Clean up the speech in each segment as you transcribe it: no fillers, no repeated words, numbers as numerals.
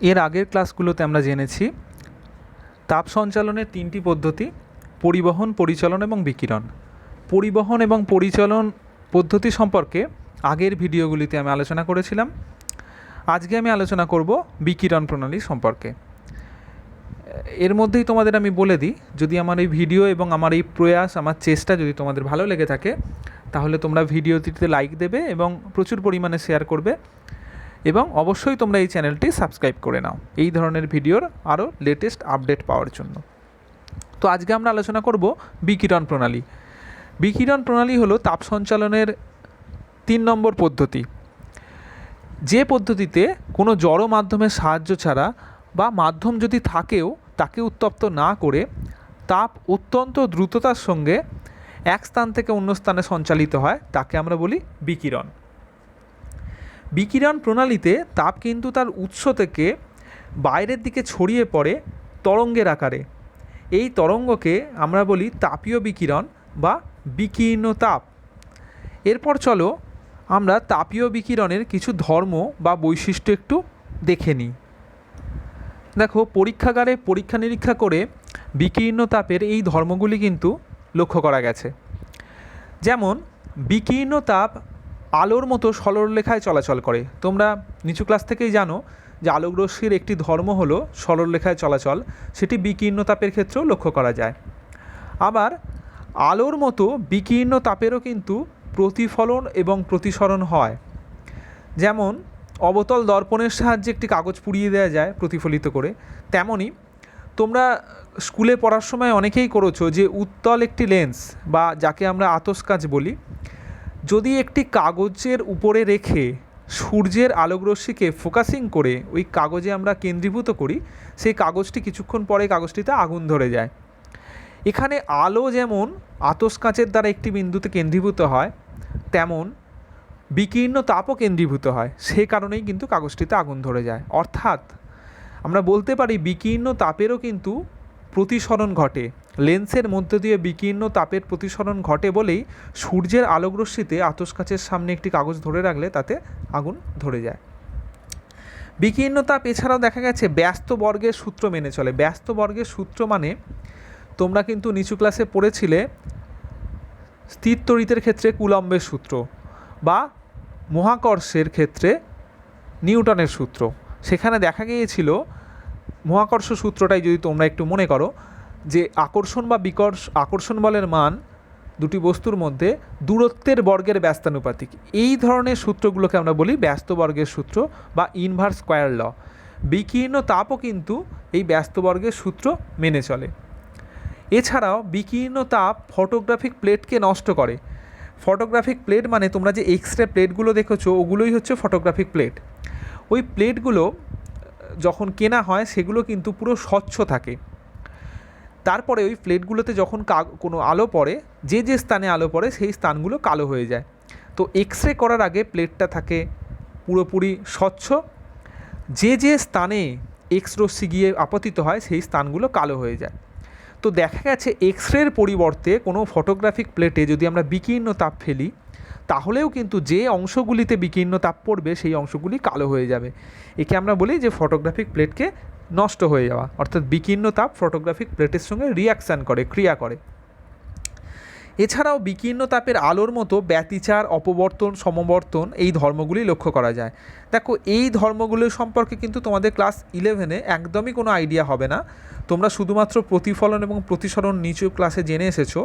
এর আগের ক্লাসগুলোতে আমরা জেনেছি তাপ সঞ্চালনের তিনটি পদ্ধতি: পরিবহন, পরিচালন এবং বিকিরণ। পরিবহন এবং পরিচালন পদ্ধতি সম্পর্কে আগের ভিডিওগুলিতে আমি আলোচনা করেছিলাম। আজকে আমি আলোচনা করব বিকিরণ প্রণালী সম্পর্কে। এর মধ্যেই তোমাদের আমি বলে দিই, যদি আমার এই ভিডিও এবং আমার এই প্রয়াস, আমার চেষ্টা যদি তোমাদের ভালো লেগে থাকে, তাহলে তোমরা ভিডিওটিতে লাইক দেবে এবং প্রচুর পরিমাণে শেয়ার করবে, এবং অবশ্যই তোমরা এই চ্যানেলটি সাবস্ক্রাইব করে নাও এই ধরনের ভিডিওর আরও লেটেস্ট আপডেট পাওয়ার জন্য। তো আজকে আমরা আলোচনা করব বিকিরণ প্রণালী। বিকিরণ প্রণালী হলো তাপ সঞ্চালনের 3 নম্বর পদ্ধতি, যে পদ্ধতিতে কোনো জড় মাধ্যমের সাহায্য ছাড়া বা মাধ্যম যদি থাকেও তাকে উত্তপ্ত না করে তাপ অত্যন্ত দ্রুততার সঙ্গে এক স্থান থেকে অন্য স্থানে সঞ্চালিত হয়, তাকে আমরা বলি বিকিরণ। বিকিরণ প্রণালীতে তাপ কিন্তু তার উৎস থেকে বাইরের দিকে ছড়িয়ে পড়ে তরঙ্গের আকারে। এই তরঙ্গকে আমরা বলি তাপীয় বিকিরণ বা বিকীর্ণ তাপ। এরপর চলো আমরা তাপীয় বিকিরণের কিছু ধর্ম বা বৈশিষ্ট্য একটু দেখে নিই। দেখো, পরীক্ষাগারে পরীক্ষা নিরীক্ষা করে বিকীর্ণ তাপের এই ধর্মগুলি কিন্তু লক্ষ্য করা গেছে। যেমন বিকীর্ণ তাপ আলোর মতো সরলরেখায় চলাচল করে। তোমরা নিচু ক্লাস থেকেই জানো যে আলোকরশ্মির একটি ধর্ম হলো সরলরেখায় চলাচল, সেটি বিকীর্ণ তাপের ক্ষেত্রেও লক্ষ্য করা যায়। আবার আলোর মতো বিকীর্ণ তাপেরও কিন্তু প্রতিফলন এবং প্রতিসরণ হয়। যেমন অবতল দর্পণের সাহায্যে একটি কাগজ পুড়িয়ে দেওয়া যায় প্রতিফলিত করে, তেমনই তোমরা স্কুলে পড়ার সময় অনেকেই করেছো যে উত্তল একটি লেন্স বা যাকে আমরা আতশকাচ বলি, যদি একটি কাগজের উপরে রেখে সূর্যের আলোকরশ্মিকে ফোকাসিং করে ওই কাগজে আমরা কেন্দ্রীভূত করি, সেই কাগজটি কিছুক্ষণ পরে কাগজটিতে আগুন ধরে যায়। এখানে আলো যেমন আতশকাচের দ্বারা একটি বিন্দুতে কেন্দ্রীভূত হয়, তেমন বিকীর্ণ তাপও কেন্দ্রীভূত হয়, সেই কারণেই কিন্তু কাগজটিতে আগুন ধরে যায়। অর্থাৎ আমরা বলতে পারি বিকীর্ণ তাপেরও কিন্তু প্রতিসরণ ঘটে। লেন্সের মধ্য দিয়ে বিকীর্ণ তাপের প্রতিসরণ ঘটে বলেই সূর্যের আলোকরশ্মিতে আতশকাচের সামনে একটি কাগজ ধরে রাখলে তাতে আগুন ধরে যায়। বিকীর্ণ তাপ এছাড়াও দেখা গেছে ব্যস্ত বর্গের সূত্র মেনে চলে। ব্যস্ত বর্গের সূত্র মানে তোমরা কিন্তু নিচু ক্লাসে পড়েছিলে স্থির তড়িতের ক্ষেত্রে কুলম্বের সূত্র, বা মহাকর্ষের ক্ষেত্রে নিউটনের সূত্র। সেখানে দেখা গিয়েছিল মহাকর্ষ সূত্রটাই যদি তোমরা একটু মনে করো, যে আকর্ষণ বা আকর্ষণ বলের মান দুটি বস্তুর মধ্যে দূরত্বের বর্গের ব্যস্তানুপাতিক। এই ধরনের সূত্রগুলোকে আমরা বলি ব্যস্ত বর্গের সূত্র বা ইনভার্স স্কয়ার ল। বিকীর্ণ তাপও কিন্তু এই ব্যস্ত বর্গের সূত্র মেনে চলে। এছাড়াও বিকীর্ণ তাপ ফটোগ্রাফিক প্লেটকে নষ্ট করে। ফটোগ্রাফিক প্লেট মানে তোমরা যে এক্স রে প্লেটগুলো দেখেছো, ওগুলোই হচ্ছে ফটোগ্রাফিক প্লেট। ওই প্লেটগুলো যখন কেনা হয় সেগুলো কিন্তু পুরো স্বচ্ছ থাকে। তারপরে ওই প্লেটগুলোতে যখন কোনো আলো পড়ে, যে যে স্থানে আলো পড়ে সেই স্থানগুলো কালো হয়ে যায়। তো এক্স রে করার আগে প্লেটটা থাকে পুরোপুরি স্বচ্ছ, যে যে স্থানে এক্স রশ্মি গিয়ে আপতিত হয় সেই স্থানগুলো কালো হয়ে যায়। তো দেখা গেছে এক্স রের পরিবর্তে কোনো ফটোগ্রাফিক প্লেটে যদি আমরা বিকীর্ণ তাপ ফেলি, তাহলেও কিন্তু যে অংশগুলিতে বিকীর্ণ তাপ পড়বে সেই অংশগুলি কালো হয়ে যাবে। একে আমরা বলি যে ফটোগ্রাফিক প্লেটকে নষ্ট হয়ে যাওয়া, অর্থাৎ বিকীর্ণ তাপ ফটোগ্রাফিক প্লেটের সঙ্গে রিয়াকশান করে, ক্রিয়া করে। এছাড়াও বিকীর্ণ তাপের আলোর মতো ব্যতিচার, অপবর্তন, সমবর্তন এই ধর্মগুলি লক্ষ্য করা যায়। দেখো, এই ধর্মগুলো সম্পর্কে কিন্তু তোমাদের ক্লাস 11-এ একদমই কোনো আইডিয়া হবে না। তোমরা শুধুমাত্র প্রতিফলন এবং প্রতিসরণ নিচু ক্লাসে জেনে এসেছো।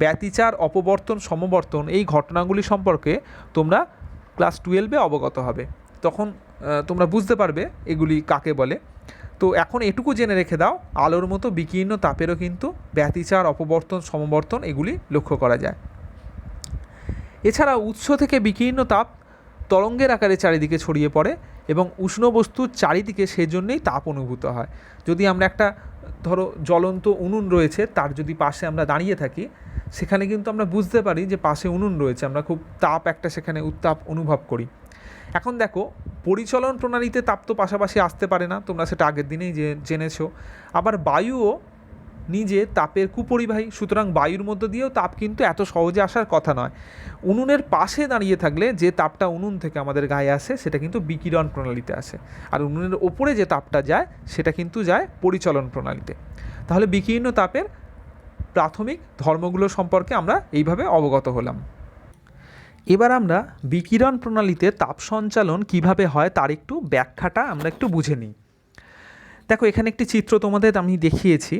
ব্যতিচার, অপবর্তন, সমবর্তন এই ঘটনাগুলি সম্পর্কে তোমরা ক্লাস 12-এ অবগত হবে, তখন তোমরা বুঝতে পারবে এগুলি কাকে বলে। তো এখন এটুকু জেনে রেখে দাও, আলোর মতো বিকীর্ণ তাপেরও কিন্তু ব্যতিচার, অপবর্তন, সমবর্তন এগুলি লক্ষ্য করা যায়। এছাড়া উৎস থেকে বিকীর্ণ তাপ তরঙ্গের আকারে চারিদিকে ছড়িয়ে পড়ে এবং উষ্ণ বস্তুর চারিদিকে সেজন্যই তাপ অনুভূত হয়। যদি আমরা একটা ধরো জ্বলন্ত উনুন রয়েছে, তার যদি পাশে আমরা দাঁড়িয়ে থাকি, সেখানে কিন্তু আমরা বুঝতে পারি যে পাশে উনুন রয়েছে, আমরা খুব তাপ একটা সেখানে উত্তাপ অনুভব করি। এখন দেখো, পরিচলন প্রণালীতে তাপ তো পাশাপাশি আসতে পারে না, তোমরা সেটা আগের দিনেই জেনেছো। আবার বায়ুও নিজে তাপের কুপরিবাহী, সুতরাং বায়ুর মধ্য দিয়েও তাপ কিন্তু এত সহজে আসার কথা নয়। উনুনের পাশে দাঁড়িয়ে থাকলে যে তাপটা উনুন থেকে আমাদের গায়ে আসে সেটা কিন্তু বিকিরণ প্রণালীতে আসে, আর উনুনের ওপরে যে তাপটা যায় সেটা কিন্তু যায় পরিচলন প্রণালীতে। তাহলে বিকীর্ণ তাপের প্রাথমিক ধর্মগুলো সম্পর্কে আমরা এইভাবে অবগত হলাম। এবার আমরা বিকিরণ প্রণালীতে তাপ সঞ্চালন কিভাবে হয় তার একটু ব্যাখ্যাটা আমরা একটু বুঝে নিই। দেখো, এখানে একটি চিত্র তোমাদের আমি দেখিয়েছি।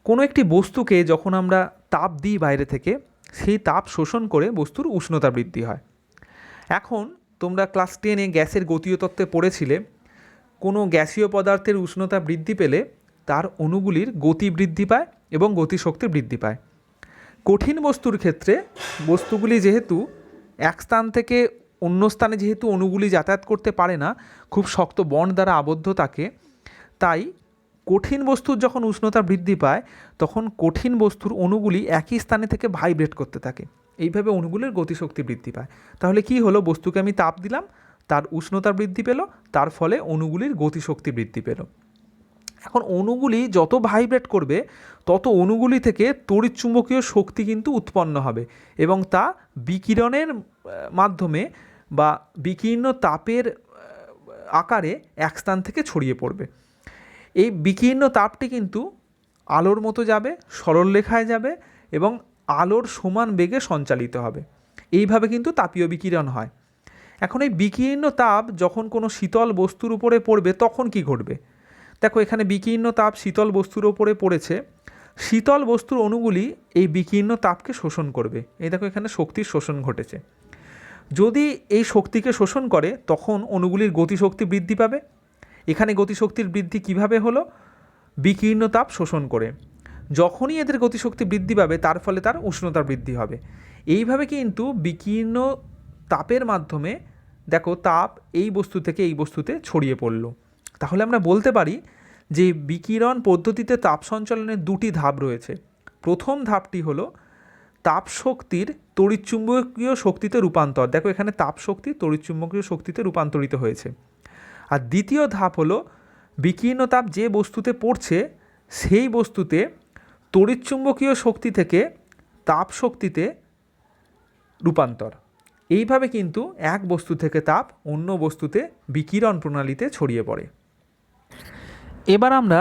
কোনো একটি বস্তুকে যখন আমরা তাপ দিই বাইরে থেকে, সেই তাপ শোষণ করে বস্তুর উষ্ণতা বৃদ্ধি হয়। এখন তোমরা ক্লাস 10-এ গ্যাসের গতীয় তত্ত্বে পড়েছিলে, কোনো গ্যাসীয় পদার্থের উষ্ণতা বৃদ্ধি পেলে তার অণুগুলির গতি বৃদ্ধি পায় এবং গতিশক্তি বৃদ্ধি পায়। কঠিন বস্তুর ক্ষেত্রে বস্তুগুলি যেহেতু এক স্থান থেকে অন্য স্থানে যেহেতু অণুগুলি যাতায়াত করতে পারে না, খুব শক্ত বন্ড দ্বারা আবদ্ধ থাকে, তাই কঠিন বস্তুর যখন উষ্ণতা বৃদ্ধি পায় তখন কঠিন বস্তুর অণুগুলি একই স্থানে থেকে ভাইব্রেট করতে থাকে। এইভাবে অণুগুলির গতিশক্তি বৃদ্ধি পায়। তাহলে কি হলো, বস্তুকে আমি তাপ দিলাম, তার উষ্ণতা বৃদ্ধি পেল, তার ফলে অণুগুলির গতিশক্তি বৃদ্ধি পেল। এখন অণুগুলি যত ভাইব্রেট করবে তত অণুগুলি থেকে তড়িৎচুম্বকীয় শক্তি কিন্তু উৎপন্ন হবে এবং তা বিকিরণের মাধ্যমে বা বিকীর্ণ তাপের আকারে এক স্থান থেকে ছড়িয়ে পড়বে। এই বিকীর্ণ তাপটি কিন্তু আলোর মতো যাবে, সরলরেখায় যাবে এবং আলোর সমান বেগে সঞ্চালিত হবে। এইভাবে কিন্তু তাপীয় বিকিরণ হয়। এখন এই বিকীর্ণ তাপ যখন কোনো শীতল বস্তুর উপরে পড়বে তখন কি ঘটবে? দেখো, এখানে বিকীর্ণ তাপ শীতল বস্তুর ওপরে পড়েছে। শীতল বস্তুর অণুগুলি এই বিকীর্ণ তাপকে শোষণ করবে। এই দেখো, এখানে শক্তির শোষণ ঘটেছে। যদি এই শক্তিকে শোষণ করে তখন অণুগুলির গতিশক্তি বৃদ্ধি পাবে। এখানে গতিশক্তির বৃদ্ধি কিভাবে হলো? বিকীর্ণ তাপ শোষণ করে। যখনই এদের গতিশক্তি বৃদ্ধি পাবে তার ফলে তার উষ্ণতা বৃদ্ধি হবে। এইভাবে কিন্তু বিকীর্ণ তাপের মাধ্যমে দেখো তাপ এই বস্তু থেকে এই বস্তুতে ছড়িয়ে পড়ল। তাহলে আমরা বলতে পারি যে বিকিরণ পদ্ধতিতে তাপ সঞ্চালনের দুটি ধাপ রয়েছে। প্রথম ধাপটি হলো তাপ শক্তির তড়িৎচুম্বকীয় শক্তিতে রূপান্তর। দেখো, এখানে তাপ শক্তি তড়িৎচুম্বকীয় শক্তিতে রূপান্তরিত হয়েছে। আর দ্বিতীয় ধাপ হলো বিকীর্ণ তাপ যে বস্তুতে পড়ছে সেই বস্তুতে তড়িৎচুম্বকীয় শক্তি থেকে তাপ শক্তিতে রূপান্তর। এইভাবে কিন্তু এক বস্তু থেকে তাপ অন্য বস্তুতে বিকিরণ প্রণালীতে ছড়িয়ে পড়ে। এবার আমরা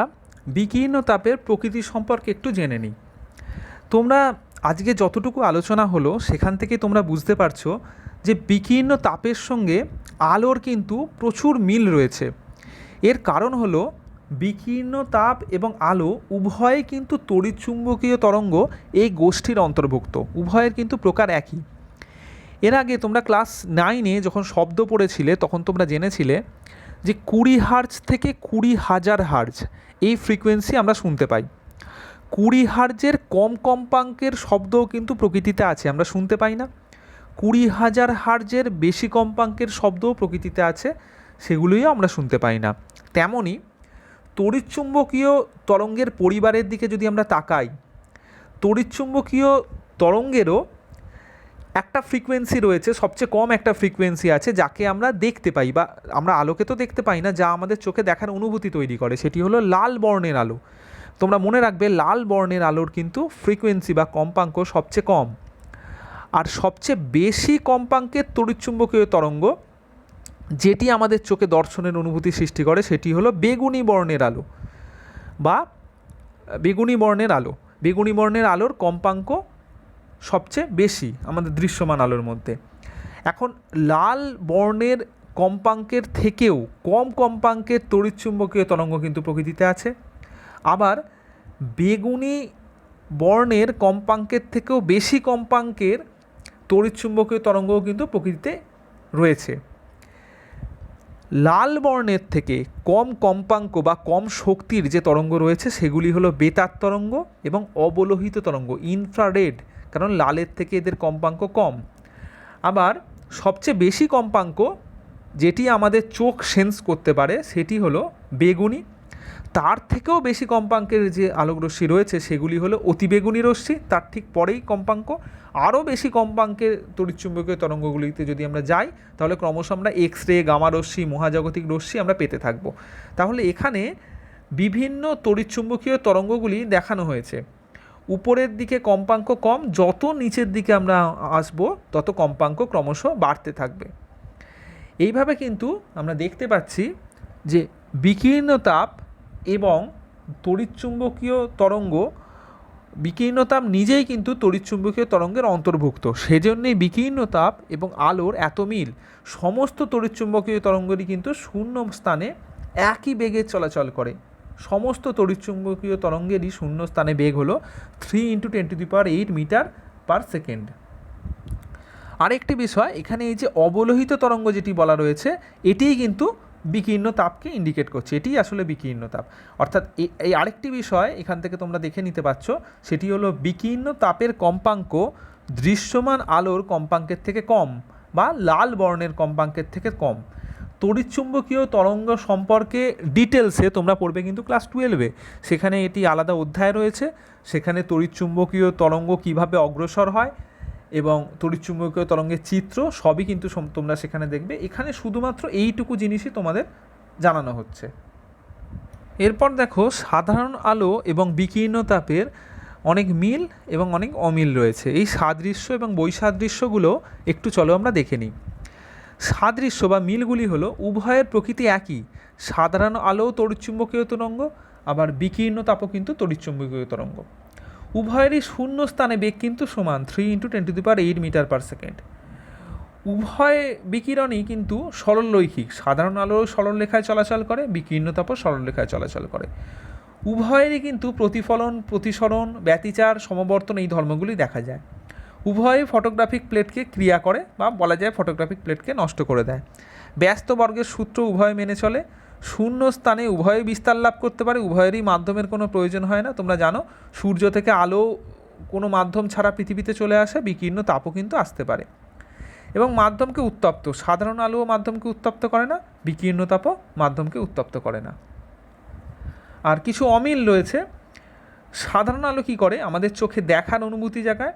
বিকীর্ণ তাপের প্রকৃতি সম্পর্কে একটু জেনে নিই। তোমরা আজকে যতটুকু আলোচনা হলো সেখান থেকে তোমরা বুঝতে পারছো যে বিকীর্ণ তাপের সঙ্গে আলোর কিন্তু প্রচুর মিল রয়েছে। এর কারণ হলো বিকীর্ণ তাপ এবং আলো উভয়ে কিন্তু তড়িৎচুম্বকীয় তরঙ্গ এই গোষ্ঠীর অন্তর্ভুক্ত, উভয়ের কিন্তু প্রকার একই। এর আগে তোমরা ক্লাস 9-এ যখন শব্দ পড়েছিলে তখন তোমরা জেনেছিলে যে 20 হার্জ থেকে 20,000 হার্জ এই ফ্রিকোয়েন্সি আমরা শুনতে পাই। 20 হার্জের কম কম্পাঙ্কের শব্দও কিন্তু প্রকৃতিতে আছে, আমরা শুনতে পাই না। 20,000 হার্জের বেশি কম্পাঙ্কের শব্দও প্রকৃতিতে আছে, সেগুলোই আমরা শুনতে পাই না। তেমনই তড়িৎচুম্বকীয় তরঙ্গের পরিবারের দিকে যদি আমরা তাকাই, তড়িৎচুম্বকীয় তরঙ্গেরও একটা ফ্রিকোয়েন্সি রয়েছে, সবচেয়ে কম একটা ফ্রিকোয়েন্সি আছে যাকে আমরা দেখতে পাই, বা আমরা আলোকে তো দেখতে পাই না, যা আমাদের চোখে দেখার অনুভূতি তৈরি করে, সেটি হলো লাল বর্ণের আলো। তোমরা মনে রাখবে লাল বর্ণের আলোর কিন্তু ফ্রিকোয়েন্সি বা কম্পাঙ্ক সবচেয়ে কম। আর সবচেয়ে বেশি কম্পাঙ্কের তড়িৎচুম্বকীয় তরঙ্গ যেটি আমাদের চোখে দর্শনের অনুভূতি সৃষ্টি করে সেটি হলো বেগুনি বর্ণের আলো বা বেগুনি বর্ণের আলো। বেগুনি বর্ণের আলোর কম্পাঙ্ক সবচেয়ে বেশি আমাদের দৃশ্যমান আলোর মধ্যে। এখন লাল বর্ণের কম্পাঙ্কের থেকেও কম কম্পাঙ্কের তড়িৎচুম্বকীয় তরঙ্গ কিন্তু প্রকৃতিতে আছে। আবার বেগুনি বর্ণের কম্পাঙ্কের থেকেও বেশি কম্পাঙ্কের তড়িৎচুম্বকীয় তরঙ্গও কিন্তু প্রকৃতিতে রয়েছে। লাল বর্ণের থেকে কম কম্পাঙ্ক বা কম শক্তির যে তরঙ্গ রয়েছে সেগুলি হলো বেতার তরঙ্গ এবং অবলোহিত তরঙ্গ, ইনফ্রারেড, কারণ লালের থেকে এদের কম্পাঙ্ক কম। আবার সবচেয়ে বেশি কম্পাঙ্ক যেটি আমাদের চোখ সেন্স করতে পারে সেটি হলো বেগুনি। তার থেকেও বেশি কম্পাঙ্কের যে আলোকরশ্মি রয়েছে সেগুলি হলো অতিবেগুনি রশ্মি, তার ঠিক পরেই কম্পাঙ্ক। আরও বেশি কম্পাঙ্কের তড়িৎচুম্বকীয় তরঙ্গগুলিতে যদি আমরা যাই তাহলে ক্রমশ আমরা এক্স রে, গামা রশ্মি, মহাজাগতিক রশ্মি আমরা পেতে থাকব। তাহলে এখানে বিভিন্ন তড়িৎচুম্বকীয় তরঙ্গগুলি দেখানো হয়েছে। উপরের দিকে কম্পাঙ্ক কম, যত নিচের দিকে আমরা আসব তত কম্পাঙ্ক ক্রমশ বাড়তে থাকবে। এইভাবে কিন্তু আমরা দেখতে পাচ্ছি যে বিকীর্ণ তাপ এবং তড়িৎচুম্বকীয় তরঙ্গ, বিকীর্ণ তাপ নিজেই কিন্তু তড়িৎচুম্বকীয় তরঙ্গের অন্তর্ভুক্ত, সেজন্যই বিকীর্ণ তাপ এবং আলোর এত মিল। সমস্ত তড়িৎচুম্বকীয় তরঙ্গই কিন্তু শূন্য স্থানে একই বেগে চলাচল করে। সমস্ত তড়িৎচুম্বকীয় তরঙ্গেরই শূন্য স্থানে বেগ হলো 3 × 10⁸ মিটার পার সেকেন্ড। আরেকটি বিষয়, এখানে এই যে অবলোহিত তরঙ্গ যেটি বলা রয়েছে, এটিই কিন্তু বিকীর্ণ তাপকে ইন্ডিকেট করছে, এটিই আসলে বিকীর্ণ তাপ। অর্থাৎ এই আরেকটি বিষয় এখান থেকে তোমরা দেখে নিতে পারছো, সেটি হলো বিকীর্ণ তাপের কম্পাঙ্ক দৃশ্যমান আলোর কম্পাঙ্কের থেকে কম বা লাল বর্ণের কম্পাঙ্কের থেকে কম। তড়িৎচুম্বকীয় তরঙ্গ সম্পর্কে ডিটেলসে তোমরা পড়বে কিন্তু ক্লাস 12-এ, সেখানে এটি আলাদা অধ্যায় রয়েছে। সেখানে তড়িৎচুম্বকীয় তরঙ্গ কিভাবে অগ্রসর হয় এবং তড়িৎচুম্বকীয় তরঙ্গের চিত্র সবই কিন্তু তোমরা সেখানে দেখবে। এখানে শুধুমাত্র এইটুকু জিনিসই তোমাদের জানানো হচ্ছে। এরপর দেখো, সাধারণ আলো এবং বিকীর্ণ তাপের অনেক মিল এবং অনেক অমিল রয়েছে। এই সাদৃশ্য এবং বৈসাদৃশ্যগুলো একটু চলো আমরা দেখে নিই। সাদৃশ্য বা মিলগুলি হলো উভয়ের প্রকৃতি একই। সাধারণ আলো তড়িৎচুম্বকীয় তরঙ্গ, আবার বিকীর্ণ তাপও কিন্তু তড়িৎচুম্বকীয় তরঙ্গ। উভয়েরই শূন্য স্থানে বেগ কিন্তু সমান 3 × 10⁸ মিটার পার সেকেন্ড। উভয় বিকিরণই কিন্তু সরলরৈখিক। সাধারণ আলো সরলরেখায় চলাচল করে, বিকীর্ণ তাপও সরলরেখায় চলাচল করে। উভয়েরই কিন্তু প্রতিফলন, প্রতিসরণ, ব্যতিচার, সমবর্তন এই ধর্মগুলি দেখা যায়। উভয়ই ফটোগ্রাফিক প্লেটকে ক্রিয়া করে বা বলা যায় ফটোগ্রাফিক প্লেটকে নষ্ট করে দেয়। ব্যস্ত বর্গের সূত্র উভয় মেনে চলে। শূন্য স্থানে উভয়ই বিস্তার লাভ করতে পারে, উভয়েরই মাধ্যমের কোনো প্রয়োজন হয় না। তোমরা জানো সূর্য থেকে আলো কোনো মাধ্যম ছাড়া পৃথিবীতে চলে আসে, বিকীর্ণ তাপও কিন্তু আসতে পারে। এবং মাধ্যমকে উত্তপ্ত, সাধারণ আলোও মাধ্যমকে উত্তপ্ত করে না, বিকীর্ণ তাপও মাধ্যমকে উত্তপ্ত করে না। আর কিছু অমিল রয়েছে। সাধারণ আলো কী করে, আমাদের চোখে দেখার অনুভূতি জাগায়,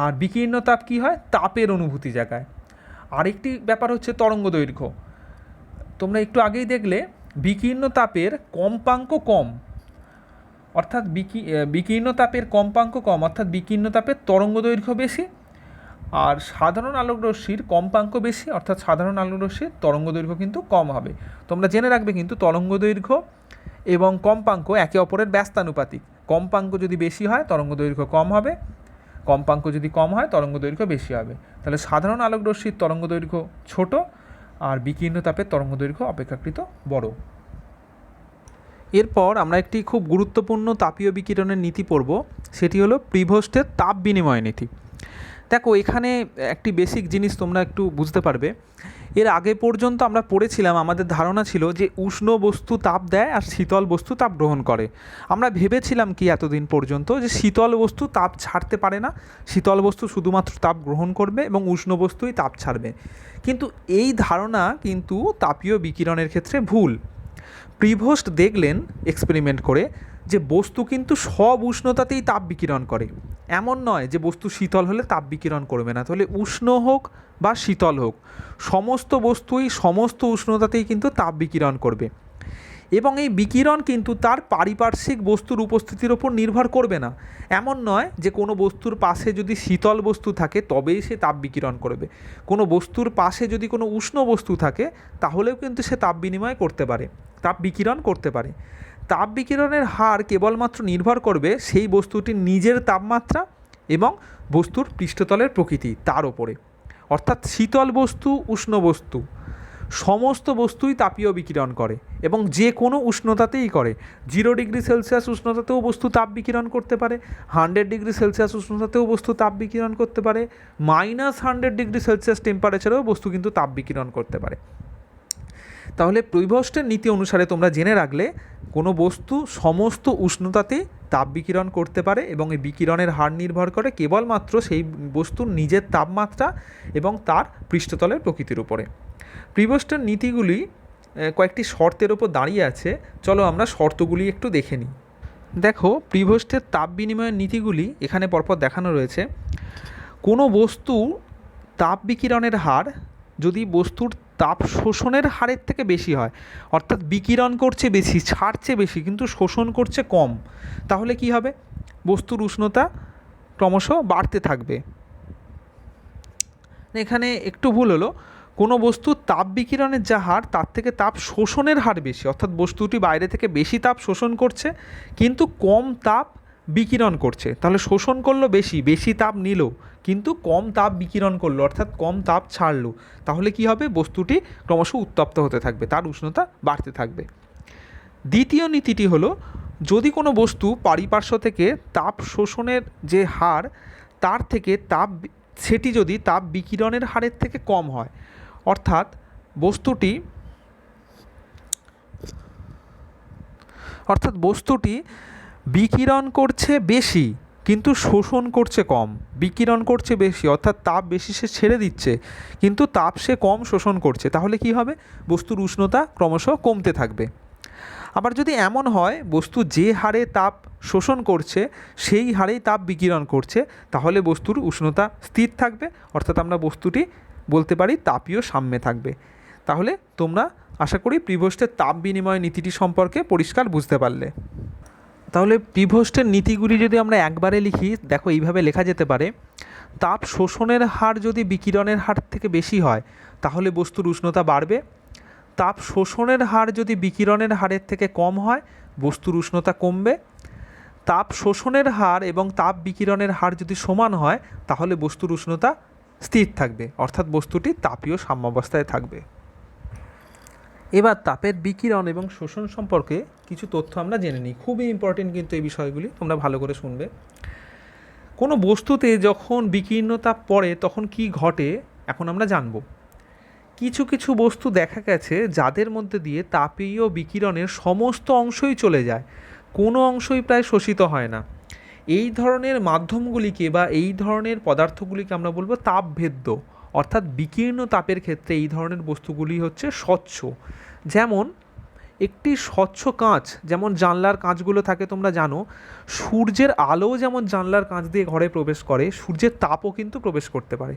আর বিকীর্ণ তাপ কী হয়, তাপের অনুভূতি জাগায়। আরেকটি ব্যাপার হচ্ছে তরঙ্গ দৈর্ঘ্য। তোমরা একটু আগেই দেখলে বিকীর্ণ তাপের কম্পাঙ্ক কম, অর্থাৎ বিকীর্ণ তাপের কম্পাঙ্ক কম, অর্থাৎ বিকীর্ণ তাপের তরঙ্গ দৈর্ঘ্য বেশি। আর সাধারণ আলোকরশ্মির কম্পাঙ্ক বেশি, অর্থাৎ সাধারণ আলোকরশ্মির তরঙ্গ দৈর্ঘ্য কিন্তু কম হবে। তোমরা জেনে রাখবে কিন্তু তরঙ্গ দৈর্ঘ্য এবং কম্পাঙ্ক একে অপরের ব্যস্তানুপাতিক। কম্পাঙ্ক যদি বেশি হয় তরঙ্গ দৈর্ঘ্য কম হবে, কম্পাঙ্ক যদি কম হয় তরঙ্গ দৈর্ঘ্য বেশি হবে। তাহলে সাধারণ আলোকরশ্মির তরঙ্গ দৈর্ঘ্য ছোট আর বিকীর্ণ তাপের তরঙ্গ দৈর্ঘ্য অপেক্ষাকৃত বড়। এরপর আমরা একটি খুব গুরুত্বপূর্ণ তাপীয় বিকিরণের নীতি পড়ব, সেটি হলো প্রিভোস্টের তাপ বিনিময় নীতি। দেখো, এখানে একটি বেসিক জিনিস তোমরা একটু বুঝতে পারবে। এর আগে পর্যন্ত আমরা পড়েছিলাম, আমাদের ধারণা ছিল যে উষ্ণ বস্তু তাপ দেয় আর শীতল বস্তু তাপ গ্রহণ করে। আমরা ভেবেছিলাম কি এতদিন পর্যন্ত যে শীতল বস্তু তাপ ছাড়তে পারে না, শীতল বস্তু শুধুমাত্র তাপ গ্রহণ করবে এবং উষ্ণ বস্তুই তাপ ছাড়বে। কিন্তু এই ধারণা কিন্তু তাপীয় বিকিরণের ক্ষেত্রে ভুল। প্রিভোস্ট দেখলেন এক্সপেরিমেন্ট করে যে বস্তু কিন্তু সব উষ্ণতাতেই তাপ বিকিরণ করে। এমন নয় যে বস্তু শীতল হলে তাপ বিকিরণ করবে না, তাহলে উষ্ণ হোক বা শীতল হোক সমস্ত বস্তুই সমস্ত উষ্ণতাতেই কিন্তু তাপ বিকিরণ করবে। এবং এই বিকিরণ কিন্তু তার পারিপার্শ্বিক বস্তুর উপস্থিতির ওপর নির্ভর করবে না। এমন নয় যে কোনো বস্তুর পাশে যদি শীতল বস্তু থাকে তবেই সে তাপ বিকিরণ করবে। কোনো বস্তুর পাশে যদি কোনো উষ্ণ বস্তু থাকে তাহলেও কিন্তু সে তাপ বিনিময় করতে পারে, তাপ বিকিরণ করতে পারে। তাপ বিকিরণের হার কেবলমাত্র নির্ভর করবে সেই বস্তুটির নিজের তাপমাত্রা এবং বস্তুর পৃষ্ঠতলের প্রকৃতি তার ওপরে। অর্থাৎ শীতল বস্তু, উষ্ণ বস্তু সমস্ত বস্তুই তাপীয় বিকিরণ করে এবং যে কোনো উষ্ণতাতেই করে। 0 ডিগ্রি সেলসিয়াস উষ্ণতাতেও বস্তু তাপ বিকিরণ করতে পারে, 100 ডিগ্রি সেলসিয়াস উষ্ণতাতেও বস্তু তাপ বিকিরণ করতে পারে, -100 ডিগ্রি সেলসিয়াস টেম্পারেচারেও বস্তু কিন্তু তাপ বিকিরণ করতে পারে। তাহলে প্রিভোস্টের নীতি অনুসারে তোমরা জেনে রাখলে কোনো বস্তু সমস্ত উষ্ণতাতেই তাপ বিকিরণ করতে পারে এবং এই বিকিরণের হার নির্ভর করে কেবলমাত্র সেই বস্তুর নিজের তাপমাত্রা এবং তার পৃষ্ঠতলের প্রকৃতির উপরে। প্রিভোস্টের নীতিগুলি কয়েকটি শর্তের ওপর দাঁড়িয়ে আছে, চলো আমরা শর্তগুলি একটু দেখে নিই। দেখো, প্রিভোস্টের তাপ বিনিময়ের নীতিগুলি এখানে পরপর দেখানো রয়েছে। কোনো বস্তু তাপ বিকিরণের হার যদি বস্তুর তাপ শোষণের হারের থেকে বেশি হয়, অর্থাৎ বিকিরণ করছে বেশি, ছাড়ছে বেশি, কিন্তু শোষণ করছে কম, তাহলে কি হবে? বস্তুর উষ্ণতা ক্রমশ বাড়তে থাকবে। এখানে একটু ভুল হলো, কোনো বস্তুর তাপ বিকিরণের যা হার তার থেকে তাপ শোষণের হার বেশি, অর্থাৎ বস্তুটি বাইরে থেকে বেশি তাপ শোষণ করছে কিন্তু কম তাপ বিকিরণ করছে। তাহলে শোষণ করলো বেশি, বেশি তাপ নিল কিন্তু কম তাপ বিকিরণ করলো, অর্থাৎ কম তাপ ছাড়লো, তাহলে কি হবে? বস্তুটি ক্রমশ উত্তপ্ত হতে থাকবে, তার উষ্ণতা বাড়তে থাকবে। দ্বিতীয় নীতিটি হলো, যদি কোনো বস্তু পারিপার্শ্ব থেকে তাপ শোষণের যে হার তার থেকে সেটি যদি তাপ বিকিরণের হারের থেকে কম হয়, অর্থাৎ বস্তুটি বিকিরণ করছে বেশি কিন্তু শোষণ করছে কম, বিকিরণ করছে বেশি অর্থাৎ তাপ বেশি সে ছেড়ে দিচ্ছে কিন্তু তাপ সে কম শোষণ করছে, তাহলে কি হবে? বস্তুর উষ্ণতা ক্রমশ কমতে থাকবে। আবার যদি এমন হয় বস্তু যে হারে তাপ শোষণ করছে সেই হারেই তাপ বিকিরণ করছে, তাহলে বস্তুর উষ্ণতা স্থির থাকবে, অর্থাৎ আমরা বস্তুটি বলতে পারি তাপীয় সাম্যে থাকবে। তাহলে তোমরা আশা করি প্রিভোস্টের তাপ বিনিময় নীতিটি সম্পর্কে পরিষ্কার বুঝতে পারলে। তাহলে প্রিভোস্টের নীতিগুলি যদি আমরা একবারে লিখি, দেখো এইভাবে লেখা যেতে পারে: তাপ শোষণের হার যদি বিকিরণের হার থেকে বেশি হয় তাহলে বস্তুর উষ্ণতা বাড়বে, তাপ শোষণের হার যদি বিকিরণের হারের থেকে কম হয় বস্তুর উষ্ণতা কমবে, তাপ শোষণের হার এবং তাপ বিকিরণের হার যদি সমান হয় তাহলে বস্তুর উষ্ণতা স্থির থাকবে, অর্থাৎ বস্তুটি তাপীয় সাম্যাবস্থায় থাকবে। এবার তাপের বিকিরণ এবং শোষণ সম্পর্কে কিছু তথ্য আমরা জেনে নিই, খুবই ইম্পর্টেন্ট কিন্তু এই বিষয়গুলি, তোমরা ভালো করে শুনবে। কোনো বস্তুতে যখন বিকীর্ণ তাপ পড়ে তখন কি ঘটে এখন আমরা জানব। কিছু কিছু বস্তু দেখা গেছে যাদের মধ্যে দিয়ে তাপীয় বিকিরণের সমস্ত অংশই চলে যায়, কোনো অংশই প্রায় শোষিত হয় না। এই ধরনের মাধ্যমগুলিকে বা এই ধরনের পদার্থগুলিকে আমরা বলবো তাপভেদ্য, অর্থাৎ বিকীর্ণ তাপের ক্ষেত্রে এই ধরনের বস্তুগুলি হচ্ছে স্বচ্ছ। যেমন একটি স্বচ্ছ কাঁচ, যেমন জানলার কাঁচগুলো থাকে তোমরা জানো, সূর্যের আলো যেমন জানলার কাঁচ দিয়ে ঘরে প্রবেশ করে, সূর্যের তাপও কিন্তু প্রবেশ করতে পারে,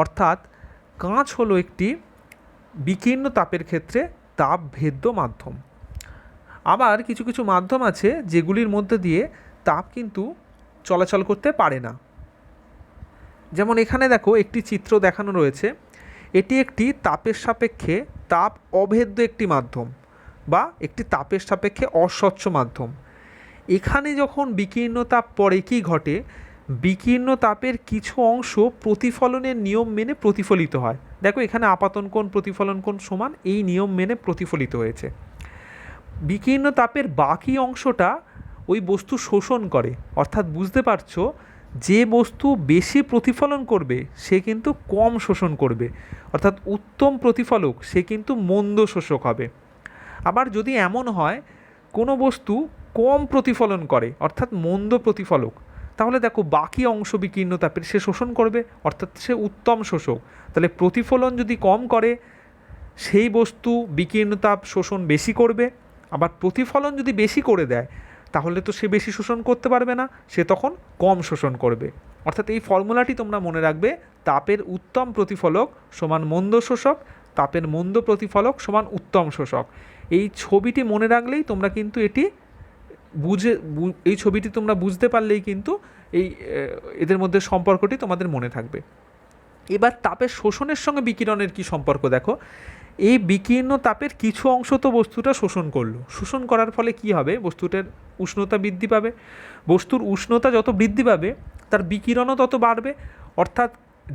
অর্থাৎ কাঁচ হলো একটি বিকীর্ণ তাপের ক্ষেত্রে তাপভেদ্য মাধ্যম। আবার কিছু কিছু মাধ্যম আছে যেগুলির মধ্যে দিয়ে তাপ কিন্তু চলাচল করতে পারে না। যেমন এখানে দেখো একটি চিত্র দেখানো রয়েছে, এটি একটি তাপের সাপেক্ষে তাপ অভেদ্য একটি মাধ্যম বা একটি তাপের সাপেক্ষে অস্বচ্ছ মাধ্যম। এখানে যখন বিকীর্ণ তাপ পড়ে কি ঘটে? বিকীর্ণ তাপের কিছু অংশ প্রতিফলনের নিয়ম মেনে প্রতিফলিত হয়। দেখো এখানে আপাতন কোণ প্রতিফলন কোণ সমান, এই নিয়ম মেনে প্রতিফলিত হয়েছে। বিকীর্ণ তাপের বাকি অংশটা ওই বস্তু শোষণ করে, অর্থাৎ বুঝতে পারছো যে বস্তু বেশি প্রতিফলন করবে সে কিন্তু কম শোষণ করবে, অর্থাৎ উত্তম প্রতিফলক সে কিন্তু মন্দ শোষক হবে। আবার যদি এমন হয় কোনো বস্তু কম প্রতিফলন করে অর্থাৎ মন্দ প্রতিফলক, তাহলে দেখো বাকি অংশ বিকীর্ণ তাপের সে শোষণ করবে, অর্থাৎ সে উত্তম শোষক। তাহলে প্রতিফলন যদি কম করে সেই বস্তু বিকীর্ণ তাপ শোষণ বেশি করবে, আবার প্রতিফলন যদি বেশি করে দেয় তাহলে তো সে বেশি শোষণ করতে পারবে না, সে তখন কম শোষণ করবে। অর্থাৎ এই ফর্মুলাটি তোমরা মনে রাখবে, তাপের উত্তম প্রতিফলক সমান মন্দ শোষক, তাপের মন্দ প্রতিফলক সমান উত্তম শোষক। এই ছবিটি মনে রাখলেই তোমরা কিন্তু এই ছবিটি তোমরা বুঝতে পারলেই কিন্তু এদের মধ্যে সম্পর্কটি তোমাদের মনে থাকবে। এবার তাপের শোষণের সঙ্গে বিকিরণের কি সম্পর্ক দেখো। এই বিকীর্ণ তাপের কিছু অংশ তো বস্তুটা শোষণ করলো, শোষণ করার ফলে কি হবে? বস্তুটার উষ্ণতা বৃদ্ধি পাবে, বস্তুর উষ্ণতা যত বৃদ্ধি পাবে তার বিকিরণও তত বাড়বে, অর্থাৎ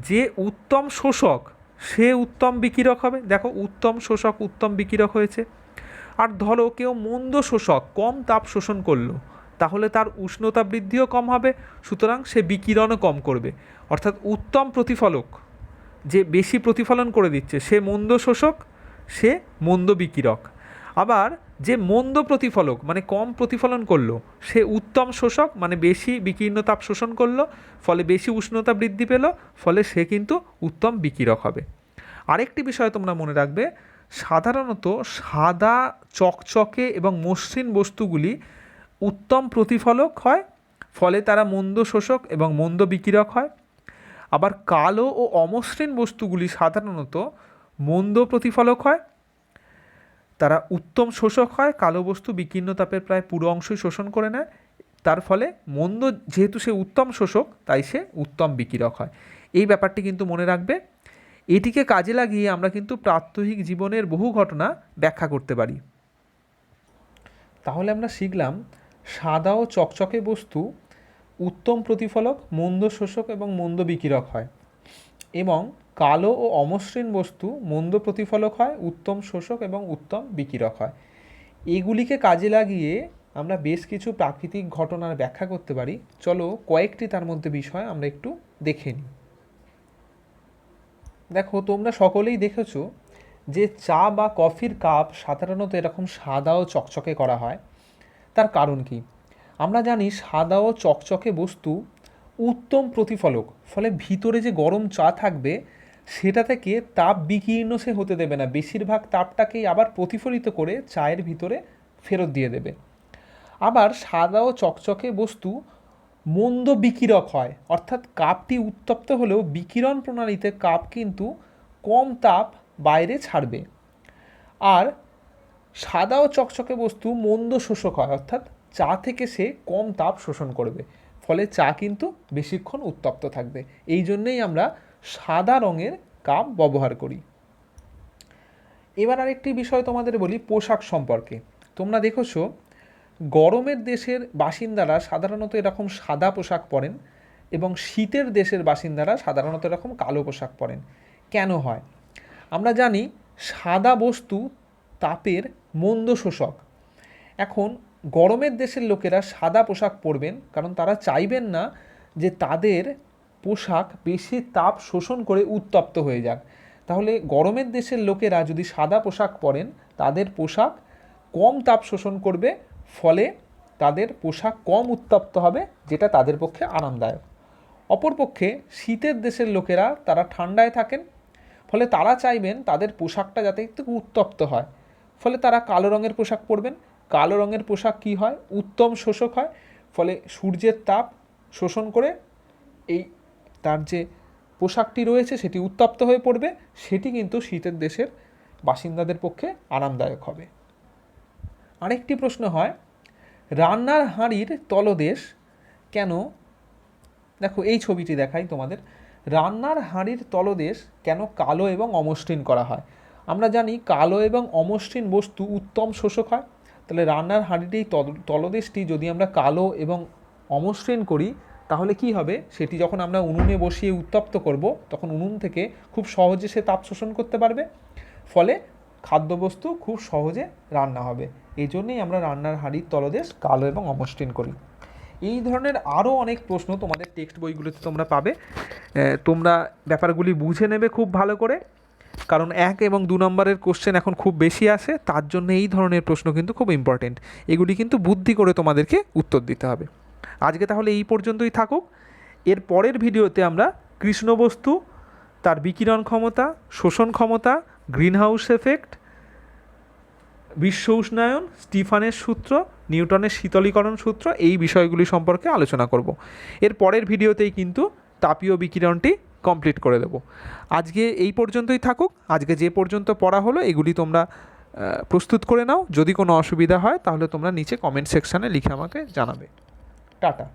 যে উত্তম শোষক সে উত্তম বিকিরক হবে। দেখো উত্তম শোষক উত্তম বিকিরক হয়েছে। আর ধরো কেউ মন্দ শোষক কম তাপ শোষণ করলো, তাহলে তার উষ্ণতা বৃদ্ধিও কম হবে, সুতরাং সে বিকিরণও কম করবে, অর্থাৎ উত্তম প্রতিফলক যে বেশি প্রতিফলন করে দিচ্ছে সে মন্দ শোষক, সে মন্দ বিকিরক। আবার যে মন্দ প্রতিফলক মানে কম প্রতিফলন করলো সে উত্তম শোষক, মানে বেশি বিকীর্ণ তাপ শোষণ করলো, ফলে বেশি উষ্ণতা বৃদ্ধি পেল, ফলে সে কিন্তু উত্তম বিকিরক হবে। আরেকটি বিষয় তোমরা মনে রাখবে, সাধারণত সাদা চকচকে এবং মসৃণ বস্তুগুলি উত্তম প্রতিফলক হয়, ফলে তারা মন্দ শোষক এবং মন্দ বিকিরক হয়। আবার কালো ও অমসৃণ বস্তুগুলি সাধারণত মন্দ প্রতিফলক হয়, তারা উত্তম শোষক হয়, কালো বস্তু বিকীর্ণ তাপের প্রায় পুরো অংশই শোষণ করে নেয়, তার ফলে মন্দ যেহেতু সে উত্তম শোষক তাই সে উত্তম বিকিরক হয়। এই ব্যাপারটি কিন্তু মনে রাখবে। এটিকে কাজে লাগিয়ে আমরা কিন্তু প্রাত্যহিক জীবনের বহু ঘটনা ব্যাখ্যা করতে পারি। তাহলে আমরা শিখলাম সাদা ও চকচকে বস্তু উত্তম প্রতিফলক, মন্দ শোষক এবং মন্দ বিকিরক হয়, এবং কালো ও অমসৃণ বস্তু মন্দ প্রতিফলক হয়, উত্তম শোষক এবং উত্তম বিকিরক হয়। এগুলিকে কাজে লাগিয়ে আমরা বেশ কিছু প্রাকৃতিক ঘটনার ব্যাখ্যা করতে পারি। চলো কয়েকটি তার মধ্যে বিষয় আমরা একটু দেখে নিই। দেখো, তোমরা সকলেই দেখেছো যে চা বা কফির কাপ সাধারণত এরকম সাদা ও চকচকে করা হয়। তার কারণ কি? আমরা জানি সাদা ও চকচকে বস্তু উত্তম প্রতিফলক, ফলে ভিতরে যে গরম চা থাকবে সেটা থেকে তাপ বিকীর্ণ সে হতে দেবে না, বেশিরভাগ তাপটাকেই আবার প্রতিফলিত করে চায়ের ভিতরে ফেরত দিয়ে দেবে। আবার সাদা ও চকচকে বস্তু মন্দ বিকিরক হয়, অর্থাৎ কাপটি উত্তপ্ত হলেও বিকিরণ প্রণালীতে কাপ কিন্তু কম তাপ বাইরে ছাড়বে। আর সাদা ও চকচকে বস্তু মন্দ শোষক হয়, অর্থাৎ চা থেকে সে কম তাপ শোষণ করবে, ফলে চা কিন্তু বেশিক্ষণ উত্তপ্ত থাকবে। এই জন্যেই আমরা সাদা রঙের কাপ ব্যবহার করি। এবার আরেকটি বিষয় তোমাদের বলি পোশাক সম্পর্কে। তোমরা দেখেছো গরমের দেশের বাসিন্দারা সাধারণত এরকম সাদা পোশাক পরেন, এবং শীতের দেশের বাসিন্দারা সাধারণত এরকম কালো পোশাক পরেন। কেন হয়? আমরা জানি সাদা বস্তু তাপের মন্দ শোষক। এখন গরমের দেশের লোকেরা সাদা পোশাক পরবেন কারণ তারা চাইবেন না যে তাদের পোশাক বেশি তাপ শোষণ করে উত্তপ্ত হয়ে যাক। তাহলে গরমের দেশের লোকেরা যদি সাদা পোশাক পরেন তাদের পোশাক কম তাপ শোষণ করবে, ফলে তাদের পোশাক কম উত্তপ্ত হবে, যেটা তাদের পক্ষে আরামদায়ক। অপরপক্ষে শীতের দেশের লোকেরা তারা ঠান্ডায় থাকেন, ফলে তারা চাইবেন তাদের পোশাকটা যাতে একটু উত্তপ্ত হয়, ফলে তারা কালো রঙের পোশাক পরবেন। কালো রঙের পোশাক কী হয়? উত্তম শোষক হয়, ফলে সূর্যের তাপ শোষণ করে এই তার যে পোশাকটি রয়েছে সেটি উত্তপ্ত হয়ে পড়বে, সেটি কিন্তু শীতের দেশের বাসিন্দাদের পক্ষে আরামদায়ক হবে। আরেকটি প্রশ্ন হয়, রান্নার হাঁড়ির তলদেশ কেন, দেখো এই ছবিটি দেখাই তোমাদের, রান্নার হাঁড়ির তলদেশ কেন কালো এবং অমসৃণ করা হয়? আমরা জানি কালো এবং অমসৃণ বস্তু উত্তম শোষক হয়, তাহলে রান্নার হাঁড়ির তলদেশটি যদি আমরা কালো এবং অমসৃণ করি তাহলে কি হবে? সেটি যখন আমরা উনুনে বসিয়ে উত্তপ্ত করব তখন উনুন থেকে খুব সহজে সে তাপ শোষণ করতে পারবে, ফলে খাদ্যবস্তু খুব সহজে রান্না হবে। এই জন্যেই আমরা রান্নার হাঁড়ির তলদেশ কালো এবং অমসৃণ করি। এই ধরনের আরও অনেক প্রশ্ন তোমাদের টেক্সট বইগুলোতে তোমরা পাবে। তোমরা ব্যাপারগুলি বুঝে নেবে খুব ভালো করে, কারণ 1 এবং 2 নম্বরের কোশ্চেন এখন খুব বেশি আসে, তার জন্য এই ধরনের প্রশ্ন কিন্তু খুব ইম্পর্টেন্ট। এগুলি কিন্তু বুদ্ধি করে তোমাদেরকে উত্তর দিতে হবে। আজকে তাহলে এই পর্যন্তই থাকুক। এর পরের ভিডিওতে আমরা কৃষ্ণবস্তু, তার বিকিরণ ক্ষমতা, শোষণ ক্ষমতা, গ্রিনহাউস এফেক্ট, বিশ্ব উষ্ণায়ন, স্টিফানের সূত্র, নিউটনের শীতলীকরণ সূত্র, এই বিষয়গুলি সম্পর্কে আলোচনা করব। এর পরের ভিডিওতেই কিন্তু তাপীয় বিকিরণটি কমপ্লিট করে দেব। আজকে এই পর্যন্তই থাকুক। আজকে যে পর্যন্ত পড়া হলো এগুলি তোমরা প্রস্তুত করে নাও। যদি কোনো অসুবিধা হয় তাহলে তোমরা নিচে কমেন্ট সেকশানে লিখে আমাকে জানাবে। টাটা।